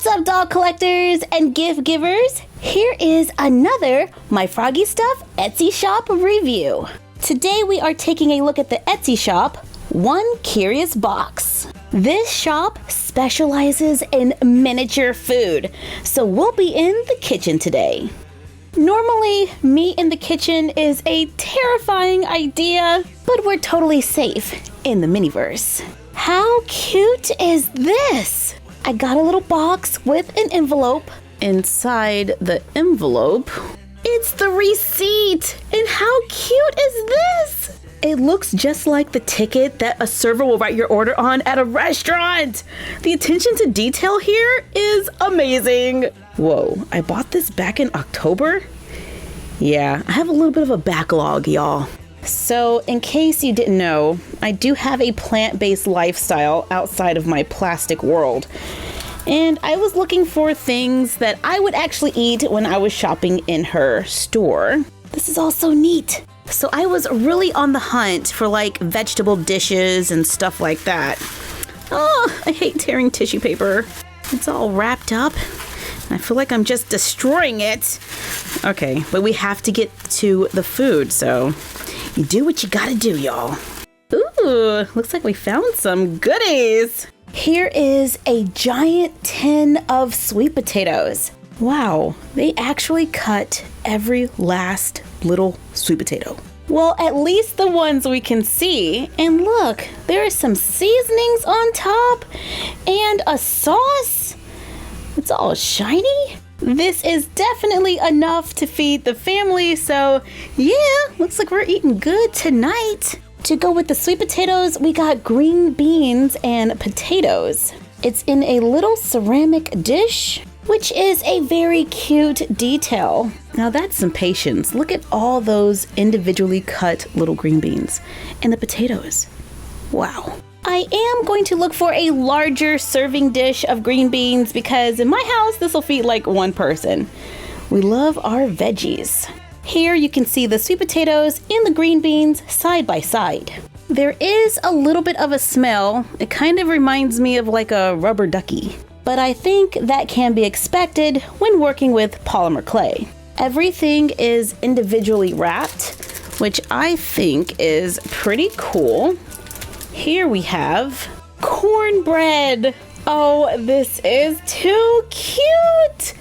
up, doll collectors and gift givers? Here is another My Froggy Stuff Etsy shop review. Today we are taking a look at the Etsy shop, One Curious Box. This shop specializes in miniature food, so we'll be in the kitchen today. Normally, me in the kitchen is a terrifying idea, but we're totally safe in the miniverse. How cute is this? I got a little box with an envelope. Inside the envelope, it's the receipt. And how cute is this? It looks just like the ticket that a server will write your order on at a restaurant. The attention to detail here is amazing. Whoa, I bought this back in October? Yeah, I have a little bit of a backlog, y'all. So, in case you didn't know, I do have a plant-based lifestyle outside of my plastic world. And I was looking for things that I would actually eat when I was shopping in her store. This is all so neat. So I was really on the hunt for like vegetable dishes and stuff like that. Oh, I hate tearing tissue paper. It's all wrapped up. I feel like I'm just destroying it. Okay, but we have to get to the food, so you do what you gotta do, y'all. Ooh, looks like we found some goodies. Here is a giant tin of sweet potatoes. Wow, they actually cut every last little sweet potato. Well, at least the ones we can see. And look, there are some seasonings on top and a sauce. It's all shiny. This is definitely enough to feed the family, so yeah, looks like we're eating good tonight. To go with the sweet potatoes, we got green beans and potatoes. It's in a little ceramic dish, which is a very cute detail. Now that's some patience. Look at all those individually cut little green beans and the potatoes. Wow. I am going to look for a larger serving dish of green beans because in my house, this will feed like one person. We love our veggies. Here you can see the sweet potatoes and the green beans side by side. There is a little bit of a smell. It kind of reminds me of like a rubber ducky, but I think that can be expected when working with polymer clay. Everything is individually wrapped, which I think is pretty cool. Here we have cornbread. Oh, this is too cute.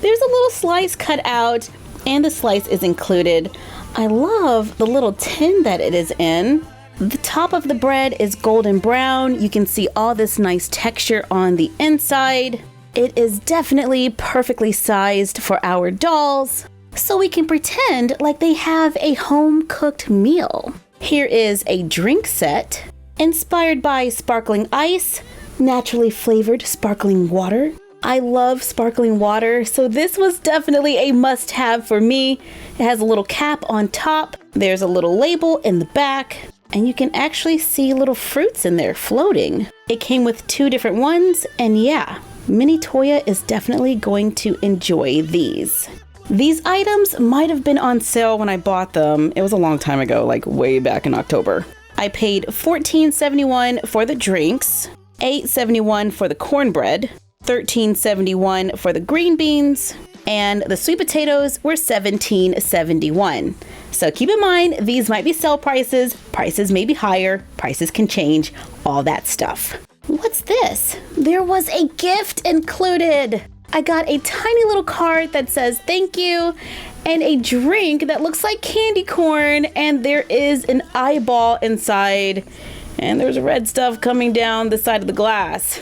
There's a little slice cut out and the slice is included. I love the little tin that it is in. The top of the bread is golden brown. You can see all this nice texture on the inside. It is definitely perfectly sized for our dolls, so we can pretend like they have a home-cooked meal. Here is a drink set inspired by sparkling ice, naturally flavored sparkling water. I love sparkling water, so this was definitely a must-have for me. It has a little cap on top. There's a little label in the back, and you can actually see little fruits in there floating. It came with 2 different ones, and yeah, Mini Toya is definitely going to enjoy these. These items might have been on sale when I bought them. It was a long time ago, like way back in October. I paid $14.71 for the drinks, $8.71 for the cornbread, $13.71 for the green beans, and the sweet potatoes were $17.71. So keep in mind, these might be sale prices. Prices may be higher. Prices can change. All that stuff. What's this? There was a gift included. I got a tiny little card that says thank you and a drink that looks like candy corn, and there is an eyeball inside, and there's red stuff coming down the side of the glass.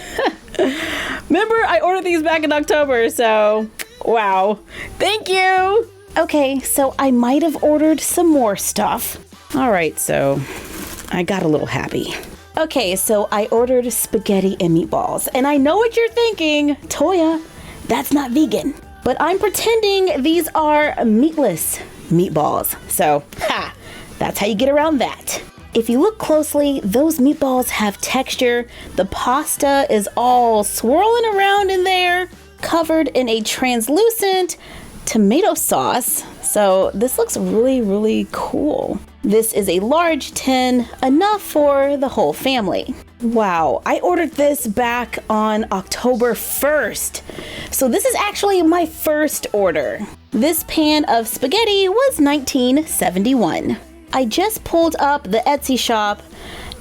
Remember, I ordered these back in October, so wow. Thank you. Okay, so I might have ordered some more stuff. All right, so I got a little happy. Okay, so I ordered spaghetti and meatballs, and I know what you're thinking, Toya, that's not vegan. But I'm pretending these are meatless meatballs. So, that's how you get around that. If you look closely, those meatballs have texture. The pasta is all swirling around in there, covered in a translucent tomato sauce. So this looks really, really cool. This is a large tin, enough for the whole family. Wow, I ordered this back on October 1st. So this is actually my first order. This pan of spaghetti was $19.71. I just pulled up the Etsy shop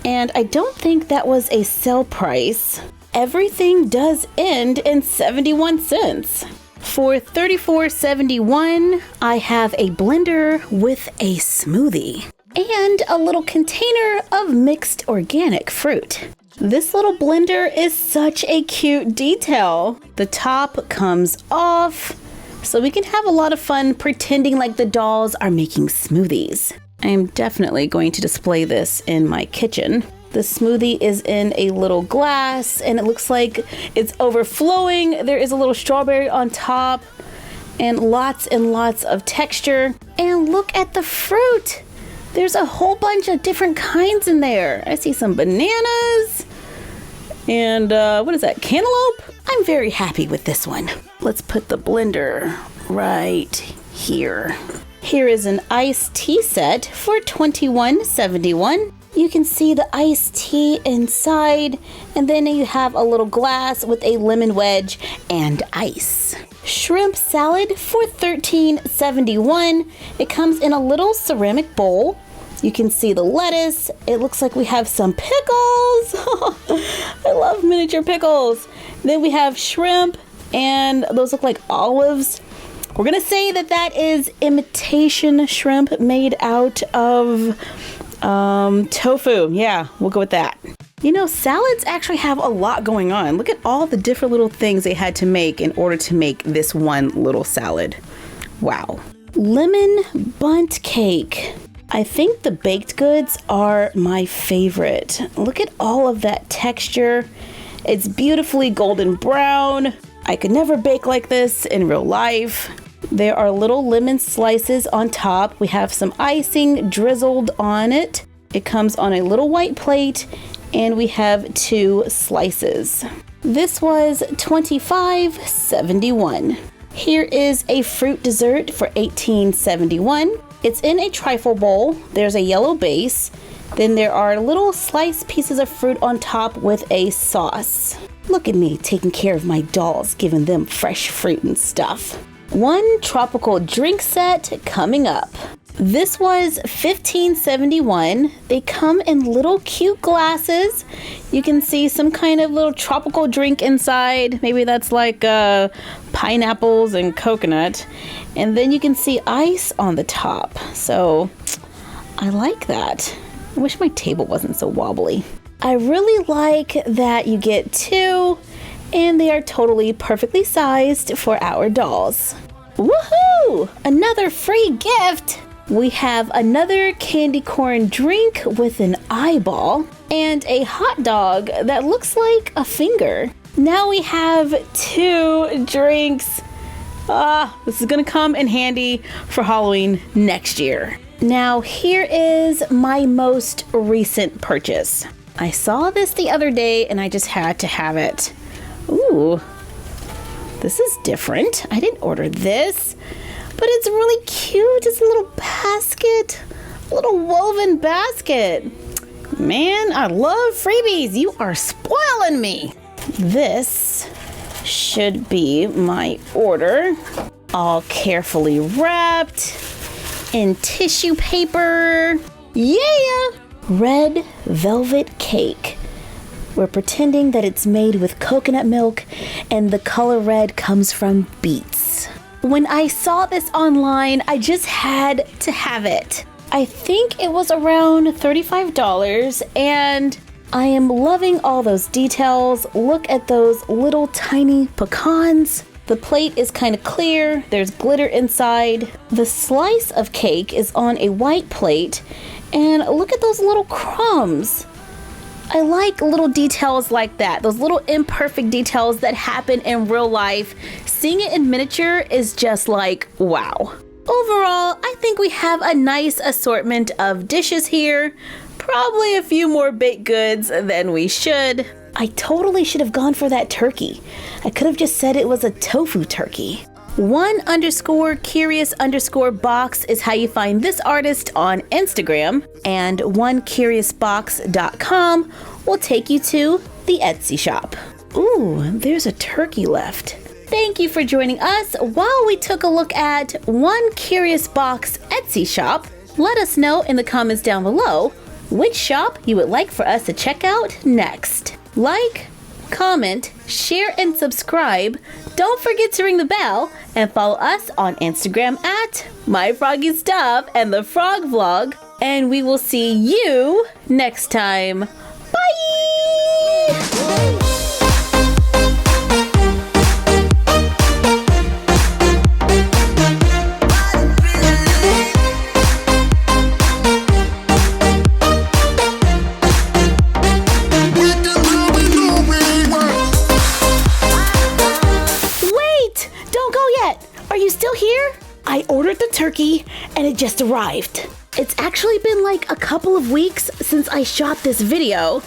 and I don't think that was a sale price. Everything does end in 71 cents. For $34.71, I have a blender with a smoothie and a little container of mixed organic fruit. This little blender is such a cute detail. The top comes off, so we can have a lot of fun pretending like the dolls are making smoothies. I am definitely going to display this in my kitchen. The smoothie is in a little glass and it looks like it's overflowing. There is a little strawberry on top and lots of texture. And look at the fruit. There's a whole bunch of different kinds in there. I see some bananas and what is that, cantaloupe? I'm very happy with this one. Let's put the blender right here. Here is an iced tea set for $21.71. You can see the iced tea inside, and then you have a little glass with a lemon wedge and ice. Shrimp salad for $13.71. It comes in a little ceramic bowl. You can see the lettuce. It looks like we have some pickles. I love miniature pickles. Then we have shrimp, and those look like olives. We're gonna say that that is imitation shrimp made out of tofu. Yeah, we'll go with that. You know, salads actually have a lot going on. Look at all the different little things they had to make in order to make this one little salad. Wow. Lemon bundt cake. I think the baked goods are my favorite. Look at all of that texture. It's beautifully golden brown. I could never bake like this in real life. There are little lemon slices on top. We have some icing drizzled on it. It comes on a little white plate, and we have 2 slices. This was $25.71. Here is a fruit dessert for $18.71. It's in a trifle bowl. There's a yellow base. Then there are little sliced pieces of fruit on top with a sauce. Look at me taking care of my dolls, giving them fresh fruit and stuff. One tropical drink set coming up. This was $15.71. They come in little cute glasses. You can see some kind of little tropical drink inside. Maybe that's like pineapples and coconut. And then you can see ice on the top. So I like that. I wish my table wasn't so wobbly. I really like that you get 2 and they are totally perfectly sized for our dolls. Woohoo! Another free gift! We have another candy corn drink with an eyeball and a hot dog that looks like a finger. Now we have 2 drinks. This is gonna come in handy for Halloween next year. Now here is my most recent purchase. I saw this the other day and I just had to have it. Ooh, this is different. I didn't order this, but it's really cute. It's a little basket, a little woven basket. Man, I love freebies. You are spoiling me. This should be my order, all carefully wrapped in tissue paper. Yeah! Red velvet cake. We're pretending that it's made with coconut milk and the color red comes from beets. When I saw this online, I just had to have it. I think it was around $35 and I am loving all those details. Look at those little tiny pecans. The plate is kind of clear. There's glitter inside. The slice of cake is on a white plate. And look at those little crumbs. I like little details like that. Those little imperfect details that happen in real life. Seeing it in miniature is just like, wow. Overall, I think we have a nice assortment of dishes here. Probably a few more baked goods than we should. I totally should have gone for that turkey. I could have just said it was a tofu turkey. 1_curious_box is how you find this artist on Instagram, and onecuriousbox.com will take you to the Etsy shop. Ooh, there's a turkey left. Thank you for joining us while we took a look at One Curious Box Etsy shop. Let us know in the comments down below which shop you would like for us to check out next. Like, comment, share, and subscribe. Don't forget to ring the bell and follow us on Instagram at MyFroggyStuff and the Frog Vlog. And we will see you next time. Bye! Are you still here? I ordered the turkey and it just arrived. It's actually been like a couple of weeks since I shot this video,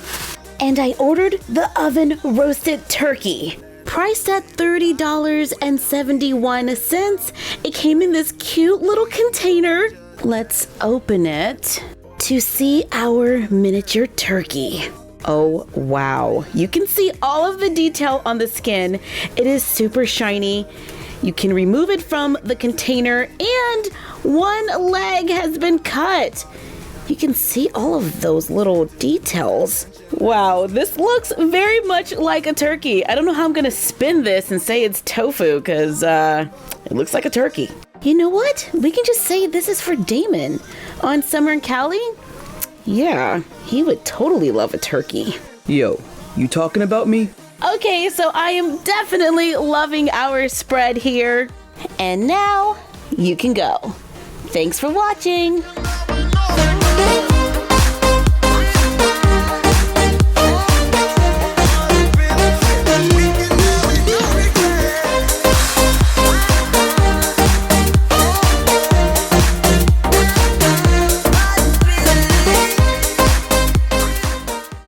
and I ordered the oven roasted turkey. Priced at $30.71. It came in this cute little container. Let's open it to see our miniature turkey. Oh, wow. You can see all of the detail on the skin. It is super shiny. You can remove it from the container, and one leg has been cut. You can see all of those little details. Wow, this looks very much like a turkey. I don't know how I'm gonna spin this and say it's tofu, because it looks like a turkey. You know what? We can just say this is for Damon on Summer and Callie. Yeah, he would totally love a turkey. Yo, you talking about me? Okay, so I am definitely loving our spread here. And now you can go. Thanks for watching.